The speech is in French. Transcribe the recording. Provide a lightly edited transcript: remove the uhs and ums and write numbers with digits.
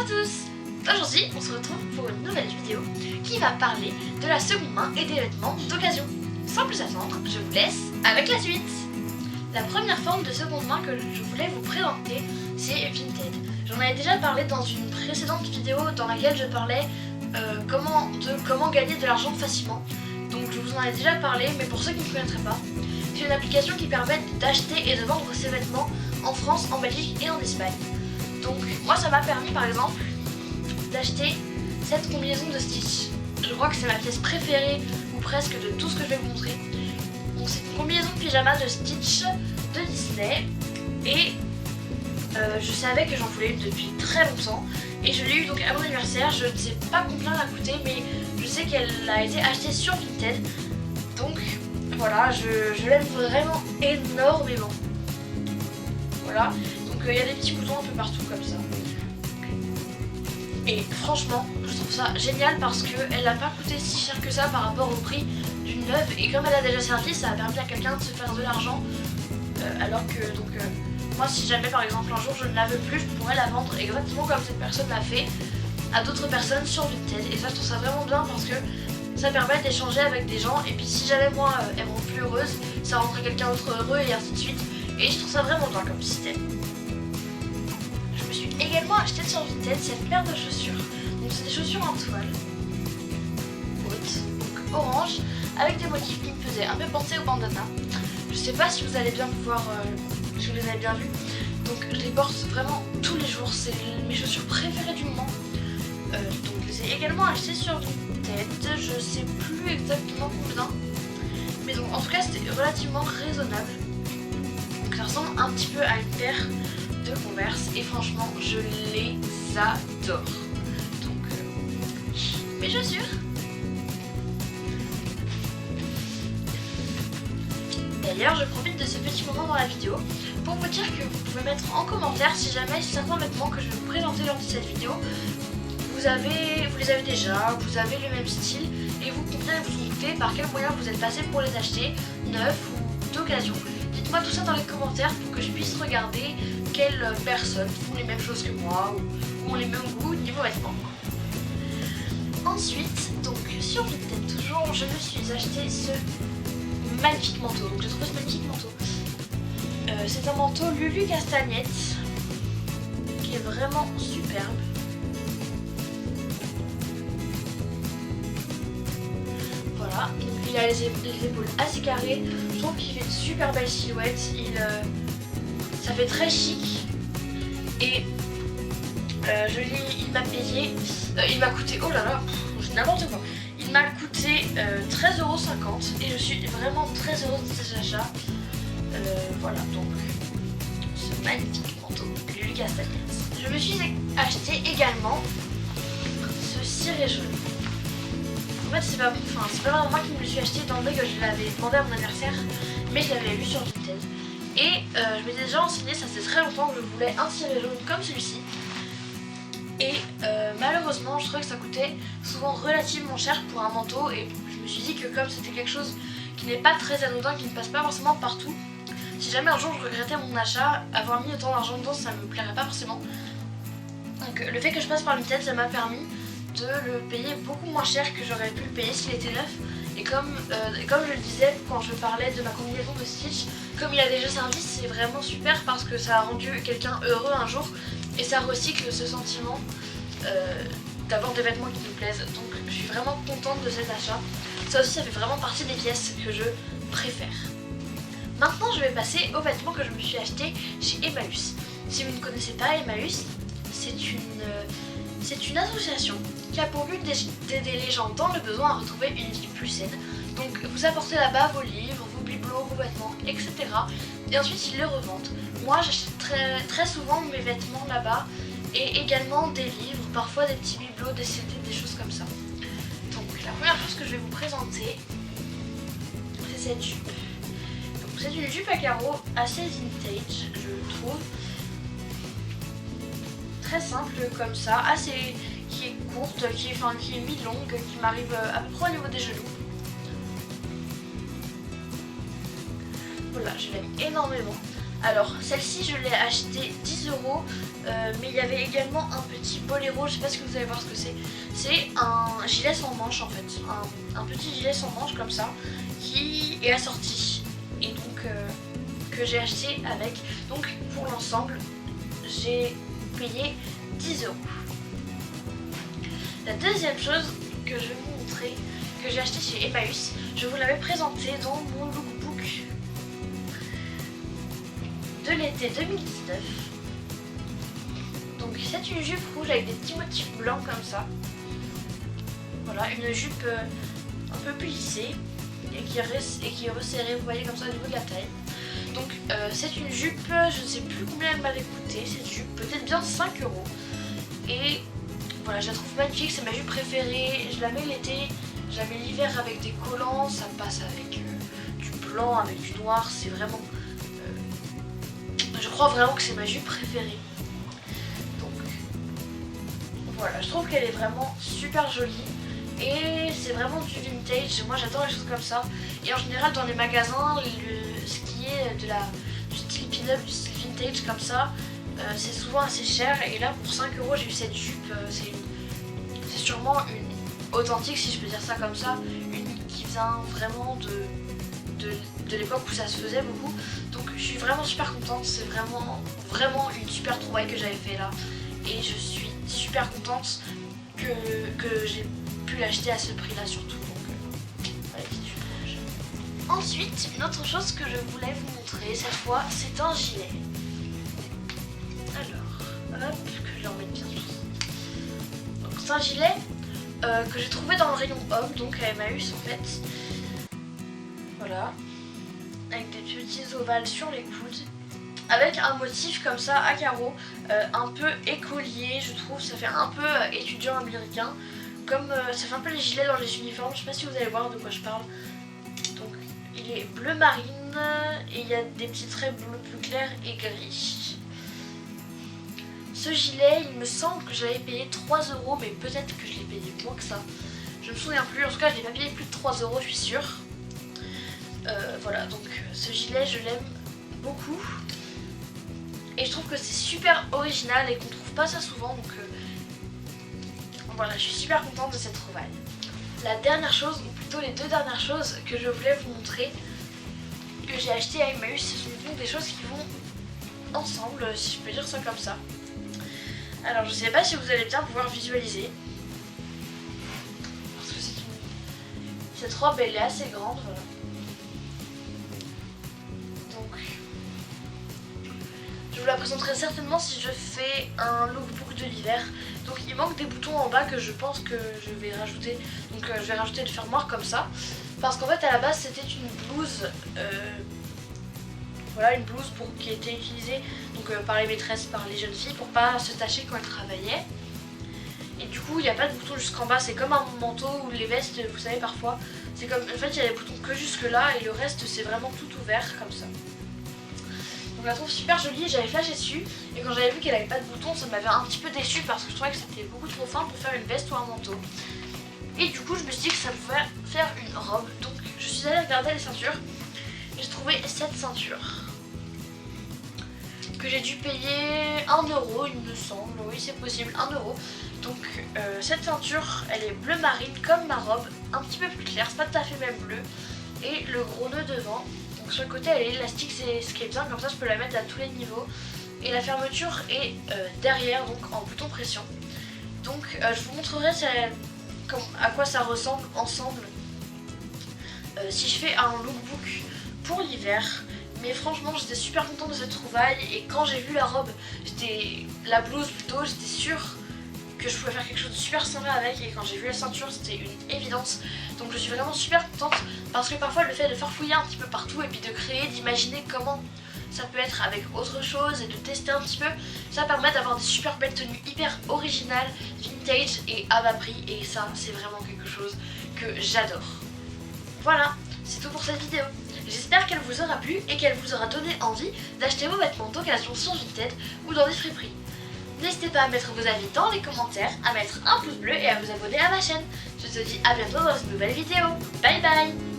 à tous! Aujourd'hui, on se retrouve pour une nouvelle vidéo qui va parler de la seconde main et des vêtements d'occasion. Sans plus attendre, je vous laisse avec la suite. La première forme de seconde main que je voulais vous présenter, c'est Vinted. J'en avais déjà parlé dans une précédente vidéo dans laquelle je parlais comment gagner de l'argent facilement. Donc je vous en ai déjà parlé, mais pour ceux qui ne connaîtraient pas, c'est une application qui permet d'acheter et de vendre ses vêtements en France, en Belgique et en Espagne. Donc moi ça m'a permis par exemple d'acheter cette combinaison de Stitch. Je crois que c'est ma pièce préférée ou presque de tout ce que je vais vous montrer. Donc c'est une combinaison de pyjama de Stitch de Disney et je savais que j'en voulais une depuis très longtemps et je l'ai eu donc à mon anniversaire. Je ne sais pas combien elle a coûté, mais je sais qu'elle a été achetée sur Vinted. Donc voilà, je l'aime vraiment énormément. Voilà, donc il y a des petits boutons un peu partout comme ça. Et franchement, je trouve ça génial parce qu'elle n'a pas coûté si cher que ça par rapport au prix d'une neuve. Et comme elle a déjà servi, ça a permis à quelqu'un de se faire de l'argent. Alors que moi, si jamais par exemple un jour je ne la veux plus, je pourrais la vendre exactement comme cette personne l'a fait à d'autres personnes sur Vinted. Et ça, je trouve ça vraiment bien parce que ça permet d'échanger avec des gens. Et puis si jamais moi, elle me rend plus heureuse, ça rendrait quelqu'un d'autre heureux et ainsi de suite. Et je trouve ça vraiment bien comme système. Je me suis également acheté sur Vinted cette paire de chaussures. Donc c'est des chaussures en toile haute, donc orange, avec des motifs qui me faisaient un peu penser au bandana. Je sais pas si vous allez bien pouvoir, si vous les avez bien vus. Donc je les porte vraiment tous les jours, c'est mes chaussures préférées du moment. Donc je les ai également achetées sur Vinted, je sais plus exactement combien. Mais donc en tout cas c'était relativement raisonnable. Donc ça ressemble un petit peu à une paire de Converse et franchement je les adore. Donc mes chaussures. D'ailleurs je profite de ce petit moment dans la vidéo pour vous dire que vous pouvez mettre en commentaire si jamais certains vêtements que je vais vous présenter lors de cette vidéo vous les avez déjà, vous avez le même style et combien vous ont coûté, par quel moyen vous êtes passé pour les acheter, neufs ou d'occasion. Dites-moi tout ça dans les commentaires pour que je puisse regarder quelles personnes font les mêmes choses que moi ou ont les mêmes goûts niveau vêtements. Ensuite, donc sur Vinted toujours, je me suis acheté ce magnifique manteau. Donc je trouve ce magnifique manteau. C'est un manteau Lulu Castagnette qui est vraiment superbe. Voilà, donc il a les épaules assez carrées. Je trouve qu'il fait une super belle silhouette. Ça fait très chic. Et il m'a payé. Il m'a coûté. Oh là là, c'est n'importe quoi. Il m'a coûté 13,50 € et je suis vraiment très heureuse de cet achat. Voilà, donc ce magnifique manteau Lulu Castagnette. Je me suis acheté également ce ciré jaune. En fait, c'est pas vraiment moi qui me le suis acheté, étant donné que je l'avais demandé à mon anniversaire, mais je l'avais vu sur Vinted. Et je m'étais déjà renseignée, ça faisait très longtemps que je voulais un ciré jaune comme celui-ci. Et malheureusement, je trouvais que ça coûtait souvent relativement cher pour un manteau. Et je me suis dit que comme c'était quelque chose qui n'est pas très anodin, qui ne passe pas forcément partout, si jamais un jour je regrettais mon achat, avoir mis autant d'argent dedans, ça me plairait pas forcément. Donc le fait que je passe par Vinted, ça m'a permis de le payer beaucoup moins cher que j'aurais pu le payer s'il était neuf. Et comme je le disais quand je parlais de ma combinaison de Stitch, comme il a déjà servi, c'est vraiment super parce que ça a rendu quelqu'un heureux un jour et ça recycle ce sentiment d'avoir des vêtements qui nous plaisent. Donc je suis vraiment contente de cet achat. Ça aussi, ça fait vraiment partie des pièces que je préfère. Maintenant je vais passer aux vêtements que je me suis acheté chez Emmaüs. Si vous ne connaissez pas Emmaüs, c'est une association qui a pour but d'aider les gens dans le besoin à retrouver une vie plus saine. Donc vous apportez là-bas vos livres, vos bibelots, vos vêtements, etc. Et ensuite ils les revendent. Moi j'achète très souvent mes vêtements là-bas et également des livres, parfois des petits bibelots, des CD, des choses comme ça. Donc la première chose que je vais vous présenter, c'est cette jupe. Donc c'est une jupe à carreaux assez vintage, je trouve. Très simple comme ça, qui est courte, qui est mi-longue, qui m'arrive à peu près au niveau des genoux. Voilà, je l'aime énormément. Alors celle-ci je l'ai achetée 10 €, mais il y avait également un petit boléro, je sais pas si vous allez voir ce que c'est. C'est un gilet sans manche en fait, un petit gilet sans manche comme ça, qui est assorti et donc que j'ai acheté avec. Donc pour l'ensemble j'ai payé 10 €. La deuxième chose que je vais vous montrer, que j'ai acheté chez Emmaüs, je vous l'avais présenté dans mon lookbook de l'été 2019. Donc c'est une jupe rouge avec des petits motifs blancs comme ça. Voilà, une jupe un peu plissée et qui est resserrée, vous voyez, comme ça au niveau de la taille. Donc c'est une jupe, je ne sais plus combien elle m'avait coûté, cette jupe, peut-être bien 5 €. Et voilà, je la trouve magnifique, c'est ma jupe préférée, je la mets l'été, je la mets l'hiver avec des collants, ça passe avec du blanc, avec du noir, c'est vraiment... je crois vraiment que c'est ma jupe préférée. Donc voilà, je trouve qu'elle est vraiment super jolie. Et c'est vraiment du vintage, moi j'adore les choses comme ça. Et en général dans les magasins, ce qui est du style pin-up, du style vintage comme ça, c'est souvent assez cher. Et là pour 5 € j'ai eu cette jupe, c'est sûrement une authentique si je peux dire ça comme ça. Une qui vient vraiment de l'époque où ça se faisait beaucoup. Donc je suis vraiment super contente, c'est vraiment une super trouvaille que j'avais fait là. Et je suis super contente que j'ai pu l'acheter à ce prix là surtout. Donc voilà, petite jupe rouge. Ensuite, une autre chose que je voulais vous montrer cette fois, c'est un gilet. Alors, hop, que je le remette bien. Donc c'est un gilet que j'ai trouvé dans le rayon homme, donc à Emmaüs en fait. Voilà, avec des petits ovales sur les coudes, avec un motif comme ça à carreaux, un peu écolier, je trouve, ça fait un peu étudiant américain, comme ça fait un peu les gilets dans les uniformes, je sais pas si vous allez voir de quoi je parle. Donc il est bleu marine et il y a des petits traits bleu plus clairs et gris. Ce gilet, il me semble que j'avais payé 3 €, mais peut-être que je l'ai payé moins que ça, je me souviens plus, en tout cas je l'ai pas payé plus de 3 €, je suis sûre. Voilà, donc ce gilet je l'aime beaucoup et je trouve que c'est super original et qu'on trouve pas ça souvent, donc voilà, je suis super contente de cette trouvaille. La dernière chose, ou plutôt les deux dernières choses que je voulais vous montrer, que j'ai acheté à Emmaüs, ce sont donc des choses qui vont ensemble, si je peux dire ça comme ça. Alors je sais pas si vous allez bien pouvoir visualiser, parce que cette robe elle est assez grande, voilà. Je vous la présenterai certainement si je fais un lookbook de l'hiver. Donc il manque des boutons en bas que je pense que je vais rajouter. Donc je vais rajouter le fermoir comme ça. Parce qu'en fait à la base c'était une blouse. Voilà, une blouse qui était utilisée donc, par les maîtresses, par les jeunes filles pour pas se tacher quand elles travaillaient. Et du coup il n'y a pas de bouton jusqu'en bas, c'est comme un manteau ou les vestes, vous savez parfois. C'est comme, en fait il y a des boutons que jusque là et le reste c'est vraiment tout ouvert comme ça. Je la trouve super jolie, j'avais flashé dessus et quand j'avais vu qu'elle avait pas de boutons, ça m'avait un petit peu déçue parce que je trouvais que c'était beaucoup trop fin pour faire une veste ou un manteau. Et du coup je me suis dit que ça pouvait faire une robe, donc je suis allée regarder les ceintures et j'ai trouvé cette ceinture que j'ai dû payer 1 € il me semble, oui c'est possible, 1 €. Donc cette ceinture elle est bleu marine comme ma robe, un petit peu plus claire, c'est pas tout à fait même bleu, et le gros nœud devant. Donc sur le côté elle est élastique, c'est ce qui est bien, comme ça je peux la mettre à tous les niveaux. Et la fermeture est derrière, donc en bouton pression. Donc je vous montrerai à quoi ça ressemble ensemble si je fais un lookbook pour l'hiver. Mais franchement j'étais super contente de cette trouvaille et quand j'ai vu la robe, la blouse plutôt, j'étais sûre que je pouvais faire quelque chose de super sympa avec, et quand j'ai vu la ceinture c'était une évidence. Donc je suis vraiment super contente parce que parfois le fait de farfouiller un petit peu partout et puis de créer, d'imaginer comment ça peut être avec autre chose et de tester un petit peu, ça permet d'avoir des super belles tenues hyper originales, vintage et à bas prix, et ça c'est vraiment quelque chose que j'adore. Voilà, c'est tout pour cette vidéo. J'espère qu'elle vous aura plu et qu'elle vous aura donné envie d'acheter vos vêtements d'occasion sur Vinted ou dans des friperies. N'hésitez pas à mettre vos avis dans les commentaires, à mettre un pouce bleu et à vous abonner à ma chaîne. Je te dis à bientôt dans une nouvelle vidéo. Bye bye.